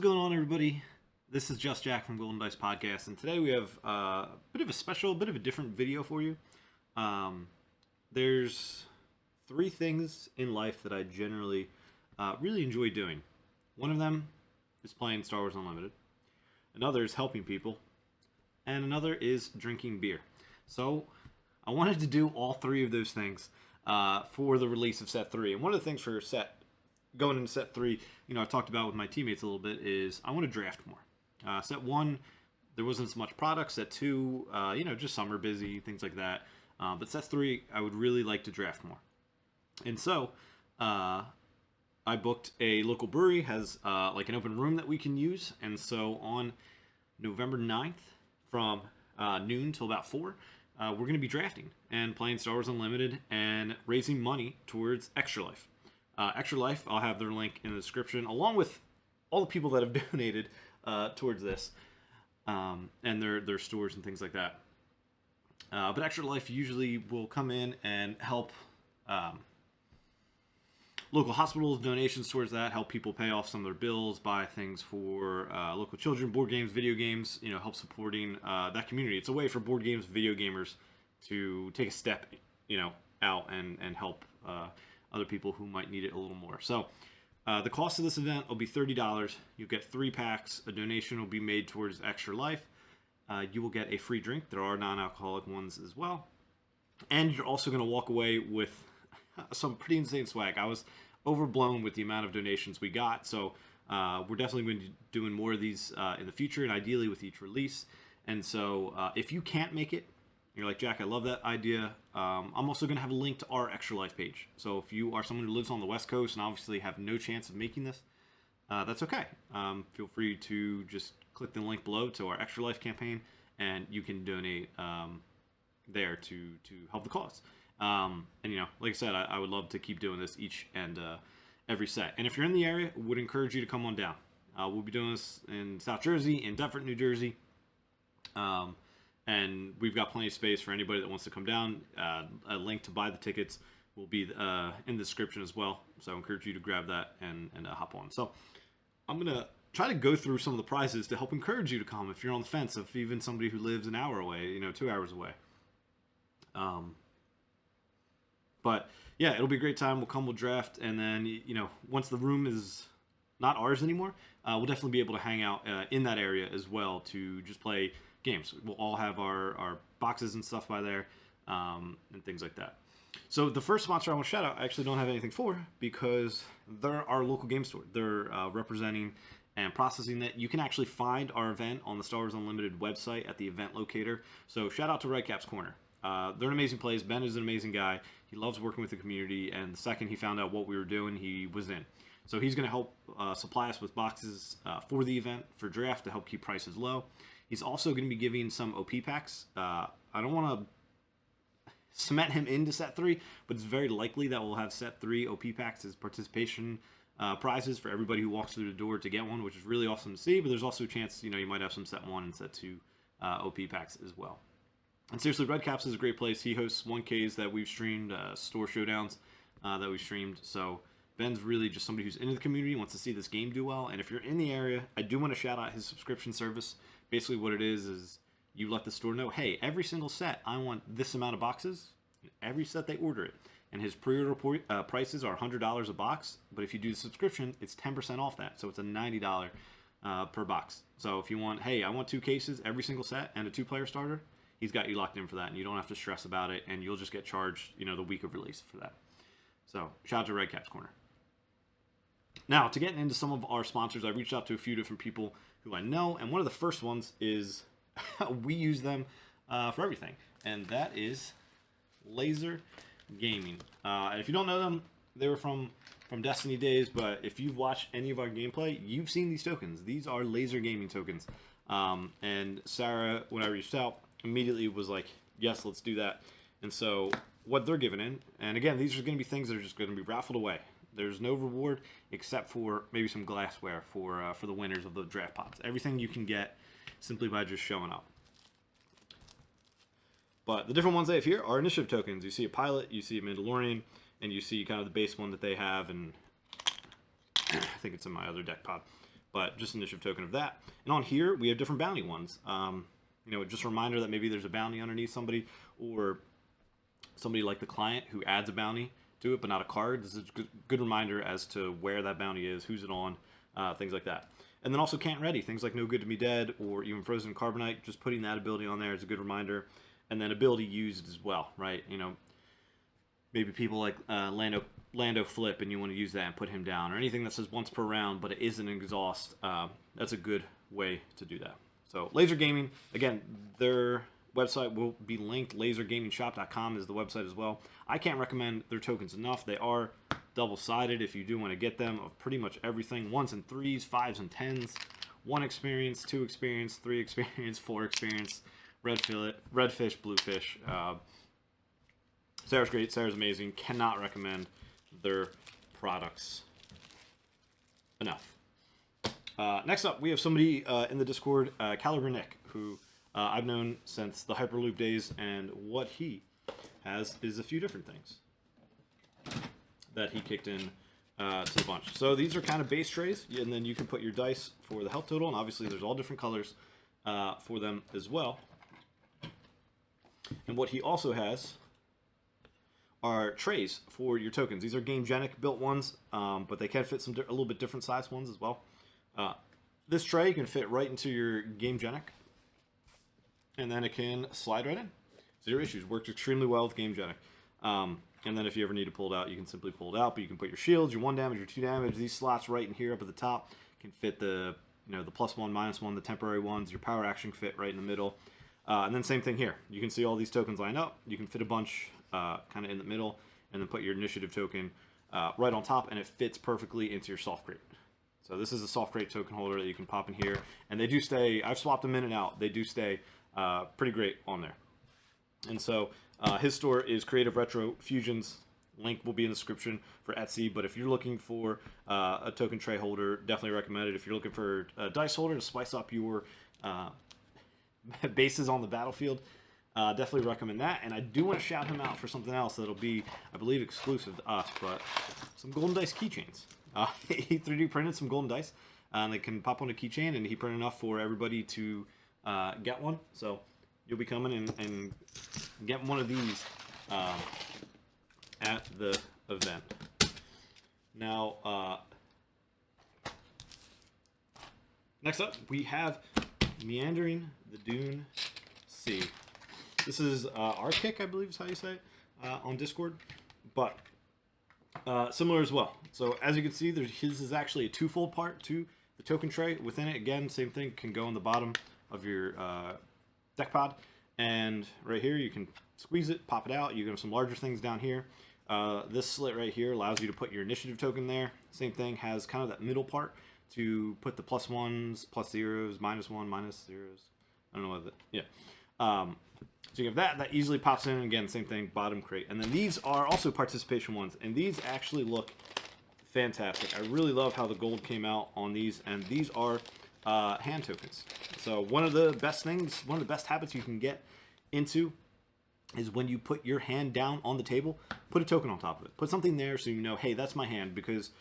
going on, everybody? This is Just Jack from Golden Dice Podcast, and today we have a bit of a special, bit of a different video for you. There's three things in life that I generally really enjoy doing. One of them is playing Star Wars Unlimited. Another is helping people. And another is drinking beer. So I wanted to do all three of those things for the release of Set 3. And one of the things for going into Set 3, I've talked about with my teammates a little bit, is I want to draft more. Set 1, there wasn't so much product. Set 2, just summer busy, things like that. But Set 3, I would really like to draft more. And so I booked a local brewery, has like an open room that we can use. And so on November 9th from noon till about 4, we're going to be drafting and playing Star Wars Unlimited and raising money towards Extra Life. Extra Life, I'll have their link in the description, along with all the people that have donated towards this, and their stores and things like that. But Extra Life usually will come in and help local hospitals, donations towards that, help people pay off some of their bills, buy things for local children, board games, video games, help supporting that community. It's a way for board games, video gamers to take a step, out and help other people who might need it a little more. So the cost of this event will be $30. You'll get 3 packs. A donation will be made towards Extra Life. You will get a free drink. There are non-alcoholic ones as well. And you're also going to walk away with some pretty insane swag. I was overblown with the amount of donations we got. So we're definitely going to be doing more of these in the future, and ideally with each release. And so if you can't make it, you're like, Jack, I love that idea. I'm also going to have a link to our Extra Life page. So if you are someone who lives on the West Coast and obviously have no chance of making this, that's okay. Feel free to just click the link below to our Extra Life campaign, and you can donate there to help the cause. And, like I said, I would love to keep doing this each and every set. And if you're in the area, would encourage you to come on down. We'll be doing this in South Jersey, in Deptford, New Jersey. And we've got plenty of space for anybody that wants to come down. A link to buy the tickets will be in the description as well. So I encourage you to grab that and hop on. So I'm going to try to go through some of the prizes to help encourage you to come if you're on the fence, if even somebody who lives an hour away, 2 hours away. But yeah, it'll be a great time. We'll draft. And then, once the room is not ours anymore, we'll definitely be able to hang out in that area as well to just play games. We'll all have our boxes and stuff by there, and things like that. So the first sponsor I want to shout out, I actually don't have anything for, because they're our local game store. They're representing and processing that. You can actually find our event on the Star Wars Unlimited website at the event locator. So shout out to Redcap's Corner. They're an amazing place. Ben is an amazing guy. He loves working with the community, and the second he found out what we were doing, he was in. So he's going to help supply us with boxes for the event, for draft, to help keep prices low. He's also going to be giving some OP packs. I don't want to cement him into Set 3, but it's very likely that we'll have Set 3 OP packs as participation prizes for everybody who walks through the door to get one, which is really awesome to see. But there's also a chance, you might have some Set 1 and Set 2 OP packs as well. And seriously, Red Caps is a great place. He hosts 1Ks that we've streamed, store showdowns that we've streamed. So Ben's really just somebody who's into the community, wants to see this game do well. And if you're in the area, I do want to shout out his subscription service. Basically what it is you let the store know, hey, every single set, I want this amount of boxes. Every set they order it. And his pre-order prices are $100 a box. But if you do the subscription, it's 10% off that. So it's a $90 per box. So if you want, hey, I want 2 cases, every single set, and a 2-player starter, he's got you locked in for that. And you don't have to stress about it. And you'll just get charged, the week of release for that. So shout out to Red Caps Corner. Now, to get into some of our sponsors, I reached out to a few different people who I know, and one of the first ones is we use them for everything, and that is DYL Gaming. If you don't know them, they were from Destiny days, but if you've watched any of our gameplay, you've seen these tokens. These are DYL Gaming tokens, and Sarah, when I reached out, immediately was like, yes, let's do that. And so what they're giving in, and again, these are going to be things that are just going to be raffled away. There's no reward except for maybe some glassware for the winners of the draft pots. Everything you can get simply by just showing up. But the different ones they have here are initiative tokens. You see a pilot, you see a Mandalorian, and you see kind of the base one that they have, and I think it's in my other deck pod. but just initiative token of that. And on here, we have different bounty ones. Just a reminder that maybe there's a bounty underneath somebody, or somebody like the client who adds a bounty to it, but not a card. This is a good reminder as to where that bounty is, who's it on, things like that. And then also Can't Ready, things like No Good to Me Dead, or even Frozen Carbonite, just putting that ability on there is a good reminder. And then ability used as well, right? Maybe people like Lando Flip, and you want to use that and put him down, or anything that says once per round, but it isn't an exhaust. That's a good way to do that. So Laser Gaming, again, their website will be linked. lasergamingshop.com is the website as well. I can't recommend their tokens enough. They are double-sided if you do want to get them, of pretty much everything. 1s and 3s, 5s and 10s, 1 experience, 2 experience, 3 experience, 4 experience, red fish, blue fish. Sarah's great. Sarah's amazing. Cannot recommend their products enough. Next up, we have somebody in the Discord, Caliber Nick, who I've known since the Hyperloop days, and what he has is a few different things that he kicked in to the bunch. So these are kind of base trays, and then you can put your dice for the health total, and obviously there's all different colors for them as well. And what he also has are trays for your tokens. These are Gamegenic built ones, but they can fit a little bit different size ones as well. This tray can fit right into your Gamegenic, and then it can slide right in. Zero issues. Works extremely well with Gamegenic. And then if you ever need to pull it out, you can simply pull it out, but you can put your shields, your 1 damage, your 2 damage. These slots right in here up at the top can fit the the +1, -1, the temporary ones. Your power action fit right in the middle. And then same thing here. You can see all these tokens line up. You can fit a bunch kind of in the middle, and then put your initiative token right on top, and it fits perfectly into your soft crate. So this is a soft crate token holder that you can pop in here, and they do stay. I've swapped them in and out. They do stay pretty great on there. And so his store is Creative Retro Fusions. Link will be in the description for Etsy. But if you're looking for a token tray holder, definitely recommend it. If you're looking for a dice holder to spice up your bases on the battlefield, definitely recommend that. And I do want to shout him out for something else that'll be, I believe, exclusive to us, but some golden dice keychains. He 3D printed some golden dice, and they can pop on a keychain, and he printed enough for everybody to get one. So you'll be coming and getting one of these at the event. Now, next up, we have Meandering the Dune Sea. This is our kick, I believe is how you say it, on Discord, but similar as well. So as you can see, his is actually a twofold part to the token tray. Within it, again, same thing, can go on the bottom of your deck pod, and right here you can squeeze it, pop it out. You have some larger things down here. This slit right here allows you to put your initiative token there. Same thing, has kind of that middle part to put the +1s, +0s, -1, -0s. I don't know what yeah. So you have that easily pops in, and again, same thing, bottom crate. And then these are also participation ones, and these actually look fantastic. I really love how the gold came out on these, and these are hand tokens. So one of the best things, one of the best habits you can get into is when you put your hand down on the table, put a token on top of it. Put something there so you know, hey, that's my hand, because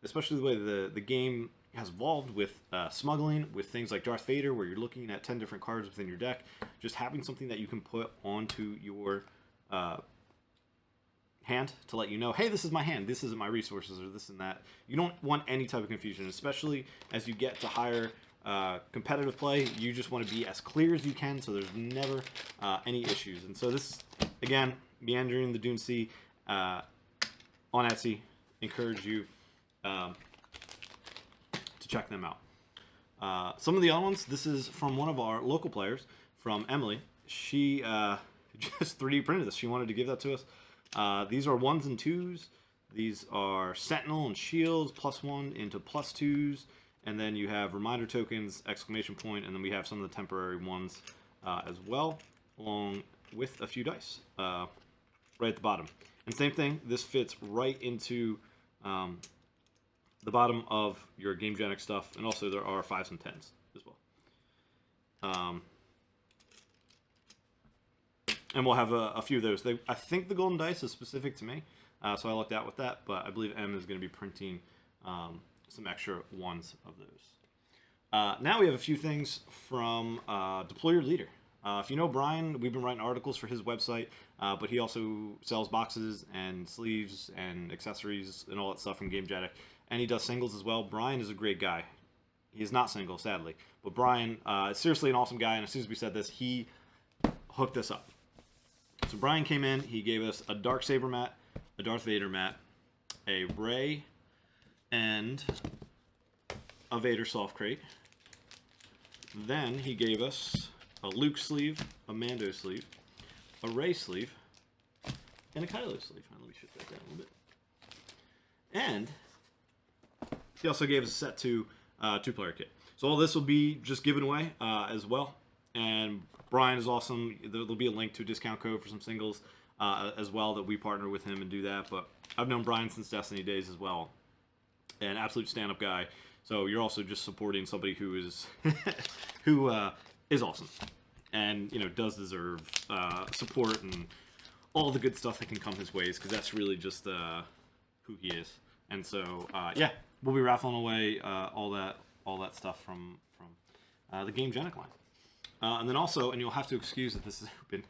especially the way the game has evolved with smuggling, with things like Darth Vader, where you're looking at 10 different cards within your deck, just having something that you can put onto your hand to let you know, hey, this is my hand, this isn't my resources, or this and that. You don't want any type of confusion, especially as you get to higher competitive play. You just want to be as clear as you can, so there's never any issues. And so this, again, Meandering the Dune Sea on Etsy. Encourage you to check them out. Some of the other ones, this is from one of our local players, from Emily. She just 3D printed this. She wanted to give that to us. These are 1s and 2s. These are Sentinel and Shields, +1 into +2s. And then you have reminder tokens, exclamation point, and then we have some of the temporary ones as well, along with a few dice right at the bottom. And same thing, this fits right into the bottom of your Gamegenic stuff, and also there are 5s and 10s as well. And we'll have a few of those. I think the golden dice is specific to me, so I lucked out with that, but I believe M is going to be printing some extra ones of those. Now we have a few things from Deploy Your Leader. If you know Brian, we've been writing articles for his website, but he also sells boxes and sleeves and accessories and all that stuff from GameJaddick, and he does singles as well. Brian is a great guy. He is not single, sadly, but Brian is seriously an awesome guy, and as soon as we said this, he hooked us up. So Brian came in, he gave us a Darksaber mat, a Darth Vader mat, a Rey, and a Vader soft crate. Then he gave us a Luke sleeve, a Mando sleeve, a Rey sleeve, and a Kylo sleeve. Let me shift that down a little bit. And he also gave us a set 2 two-player kit. So all this will be just given away as well. And Brian is awesome. There'll be a link to a discount code for some singles as well that we partner with him and do that. But I've known Brian since Destiny days as well. An absolute stand-up guy. So you're also just supporting somebody who is is awesome, and does deserve support and all the good stuff that can come his ways, because that's really just who he is. And so yeah, we'll be raffling away all that stuff from the GameJaddick line. And then also, and you'll have to excuse that this is open,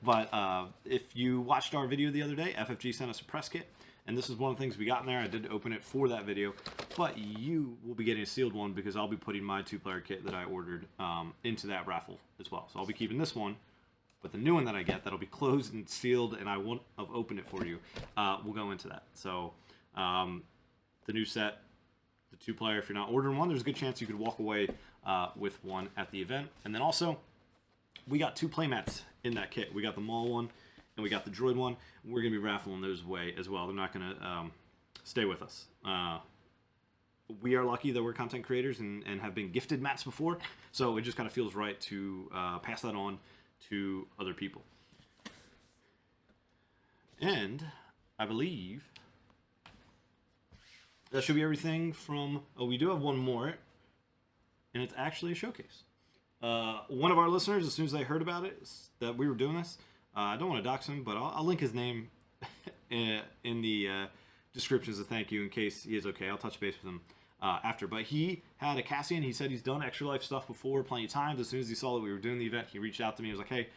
but if you watched our video the other day, FFG sent us a press kit. And this is one of the things we got in there. I did open it for that video, but you will be getting a sealed one because I'll be putting my 2-player kit that I ordered into that raffle as well. So I'll be keeping this one, but the new one that I get that'll be closed and sealed, and I won't have opened it for you, will go into that. So the new set, the 2-player, if you're not ordering one, there's a good chance you could walk away with one at the event. And then also, we got 2 playmats in that kit. We got the Maul one, and we got the Droid one. We're going to be raffling those away as well. They're not going to stay with us. We are lucky that we're content creators and have been gifted mats before, so it just kind of feels right to pass that on to other people. And I believe that should be everything from... Oh, we do have one more, and it's actually a showcase. One of our listeners, as soon as they heard about it, that we were doing this, I don't want to dox him, but I'll link his name in the description as a thank you in case he is okay. I'll touch base with him after. But he had a Cassian. He said he's done Extra Life stuff before plenty of times. As soon as he saw that we were doing the event, he reached out to me. He was like, hey,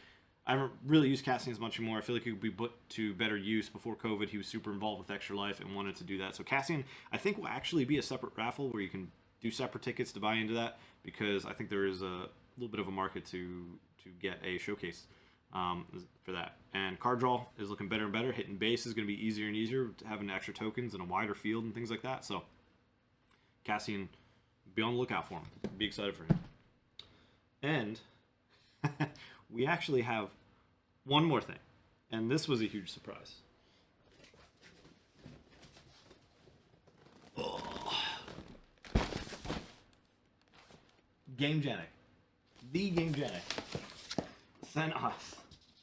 I haven't really used Cassian as much anymore. I feel like he could be put to better use. Before COVID, he was super involved with Extra Life and wanted to do that. So Cassian, I think, will actually be a separate raffle where you can do separate tickets to buy into that, because I think there is a little bit of a market to get a showcase for that. And card draw is looking better and better. Hitting base is going to be easier and easier, having extra tokens and a wider field and things like that. So Cassian, be on the lookout for him. Be excited for him. And we actually have one more thing, and this was a huge surprise. GameJaddick, the GameJaddick, sent us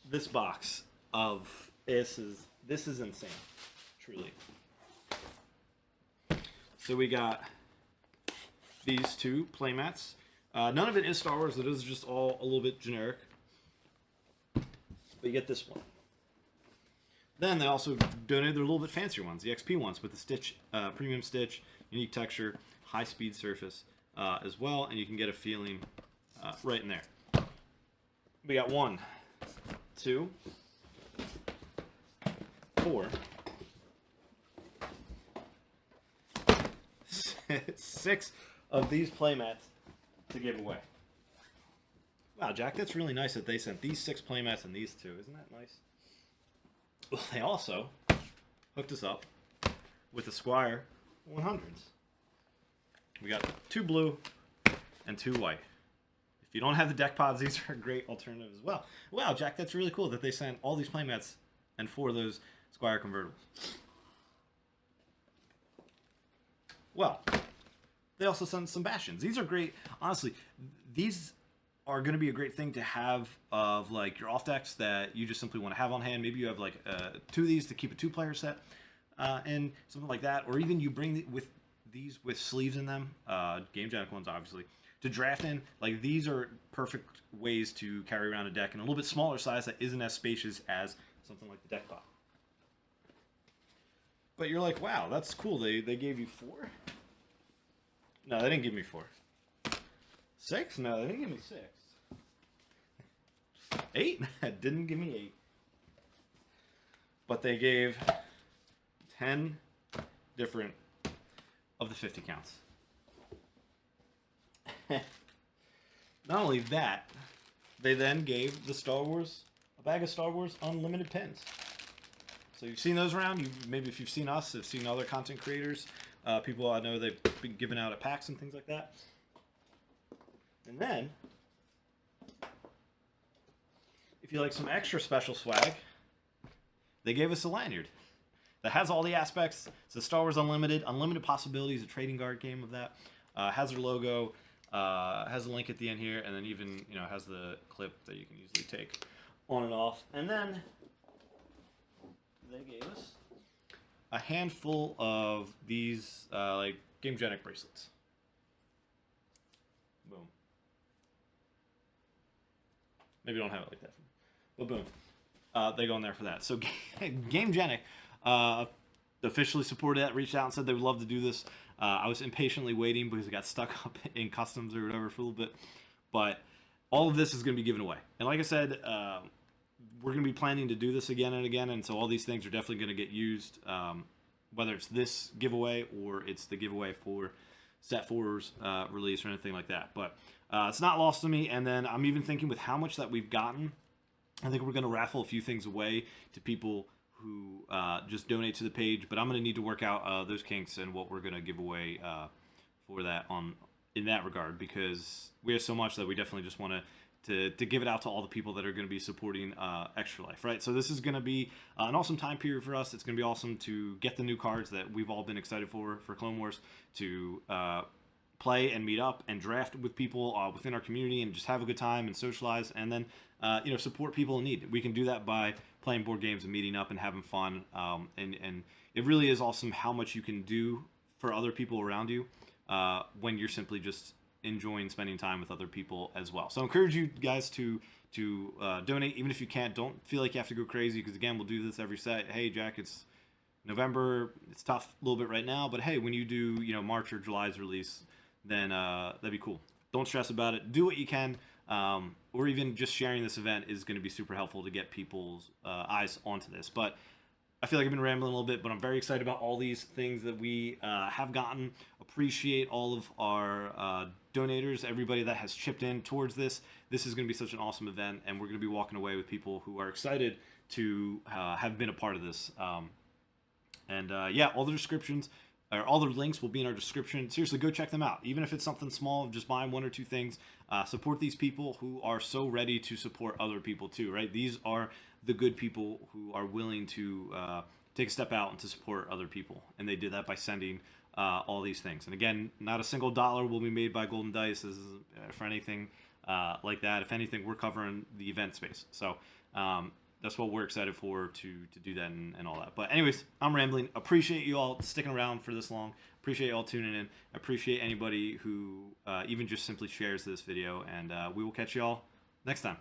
this box of this is insane, truly. So we got these 2 playmats. None of it is Star Wars. It is just all a little bit generic. But you get this one. Then they also donated their little bit fancier ones, the XP ones, with the stitch, premium stitch, unique texture, high-speed surface as well, and you can get a feeling right in there. We got 1, 2, 4, 6 of these playmats to give away. Wow, Jack, that's really nice that they sent these 6 playmats and these 2. Isn't that nice? Well, they also hooked us up with the Squire 100s. We got 2 blue and 2 white. If you don't have the deck pods, these are a great alternative as well. Wow, Jack, that's really cool that they sent all these playmats and 4 of those Squire convertibles. Well, they also sent some Bastions. These are great. Honestly, these are going to be a great thing to have of like your off decks that you just simply want to have on hand. Maybe you have like 2 of these to keep a 2-player set and something like that. Or even you bring these with sleeves in them, GameJaddick ones obviously, to draft in. Like, these are perfect ways to carry around a deck in a little bit smaller size that isn't as spacious as something like the deck pod. But you're like, wow, that's cool. They gave you 4? No, they didn't give me 4. 6? No, they didn't give me 6. 8? Didn't give me 8. But they gave 10 different of the 50 counts. Not only that, they then gave the Star Wars, a bag of Star Wars Unlimited pins. So you've seen those around. Maybe if you've seen us, have seen other content creators, people I know they've been giving out at PAX and things like that. And then, if you like some extra special swag, they gave us a lanyard that has all the aspects. It's a Star Wars Unlimited possibilities, a trading card game of that. Has their logo, has a link at the end here, and then even has the clip that you can easily take on and off. And then they gave us a handful of these like Gamegenic bracelets. Boom. Maybe don't have it like that, but boom. They go in there for that. So Gamegenic officially supported that, reached out and said they would love to do this. I was impatiently waiting because it got stuck up in customs or whatever for a little bit. But all of this is going to be given away. And like I said, we're going to be planning to do this again and again. And so all these things are definitely going to get used, whether it's this giveaway or it's the giveaway for Set 4's release or anything like that. But it's not lost to me. And then I'm even thinking with how much that we've gotten, I think we're going to raffle a few things away to people who just donate to the page. But I'm going to need to work out those kinks and what we're going to give away for that in that regard, because we have so much that we definitely just want to give it out to all the people that are going to be supporting Extra Life, right? So this is going to be an awesome time period for us. It's going to be awesome to get the new cards that we've all been excited for Clone Wars, to play and meet up and draft with people within our community and just have a good time and socialize, and then support people in need. We can do that by playing board games and meeting up and having fun, and it really is awesome how much you can do for other people around you when you're simply just enjoying spending time with other people as well. So I encourage you guys to donate, even if you can't. Don't feel like you have to go crazy, because again, we'll do this every set. Hey Jack, it's November, it's tough a little bit right now, but hey, when you do March or July's release, then that'd be cool. Don't stress about it. Do what you can, or even just sharing this event is going to be super helpful to get people's eyes onto this. But I feel like I've been rambling a little bit, but I'm very excited about all these things that we have gotten. Appreciate all of our donators, everybody that has chipped in towards this. This is going to be such an awesome event, and we're going to be walking away with people who are excited to have been a part of this. Yeah, all the descriptions, or all the links will be in our description. Seriously, go check them out. Even if it's something small, just buying 1 or 2 things. Support these people who are so ready to support other people too, right? These are the good people who are willing to take a step out and to support other people. And they did that by sending all these things. And again, not a single dollar will be made by Golden Dice for anything like that. If anything, we're covering the event space. So that's what we're excited for, to do that and all that. But anyways, I'm rambling. Appreciate you all sticking around for this long. Appreciate you all tuning in. Appreciate anybody who even just simply shares this video. And we will catch you all next time.